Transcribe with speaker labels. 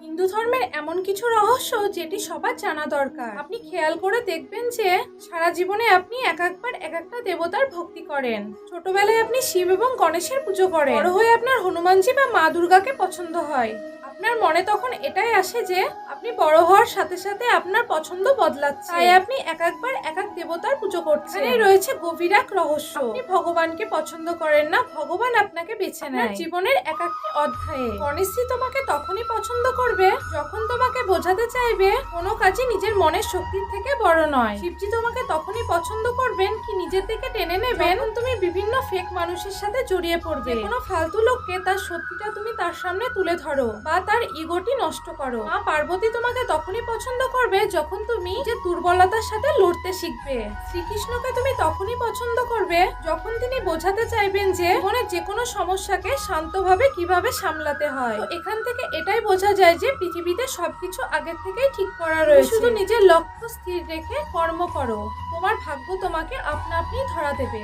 Speaker 1: হিন্দু ধর্মের এমন কিছু রহস্য যেটি সবার জানা দরকার। আপনি খেয়াল করে দেখবেন যে সারা জীবনে আপনি একবার এক একটা দেবতার ভক্তি করেন। ছোটবেলায় আপনি শিব এবং গণেশের পুজো করেন, বড় হয়ে আপনার হনুমানজি বা মা দুর্গাকে পছন্দ হয়। আপনার মনে তখন এটাই আসে যে আপনি বড় হওয়ার সাথে সাথে আপনার পছন্দ বদলাচ্ছে, তাই আপনি একবার এক এক দেবতার পুজো করছেন। এখানেই রয়েছে গভীর এক রহস্য। আপনি ভগবানকে পছন্দ করেন না, ভগবান আপনাকে বেছে নেয় জীবনের এক একটি অধ্যায়ে। গণেশজি তোমাকে তখনই পছন্দ করবে যখন তোমাকে বোঝাতে চাইবে কোনো কাজই নিজের মনের শক্তির থেকে বড় নয়। শিবজি তোমাকে তখনই পছন্দ করবেন কি নিজের থেকে টেনে নেবেন যখন তুমি বিভিন্ন ফেক মানুষের সাথে জড়িয়ে পড়বে। কোনো ফালতু লোককে তার সত্যিটা তুমি তার সামনে তুলে ধরো বা তার ইগোটি নষ্ট করো। মা পার্বতী তোমাকে তখনই পছন্দ করবে যখন তুমি যে দুর্বলতার সাথে লড়তে শিখবে। শ্রীকৃষ্ণকে তুমি তখনই পছন্দ করবে যখন তিনি বোঝাতে চাইবেন যে জীবনের যে কোনো সমস্যাকে শান্তভাবে কিভাবে সামলাতে হয়। তো এখান থেকে এটাই বোঝা যায় যে পৃথিবীতে সবকিছু আগের থেকেই ঠিক করা রয়েছে, শুধু নিজের লক্ষ্য স্থির রেখে কর্ম করো। তোমার ভাগ্য তোমাকে আপনা আপনি ধরা দেবে।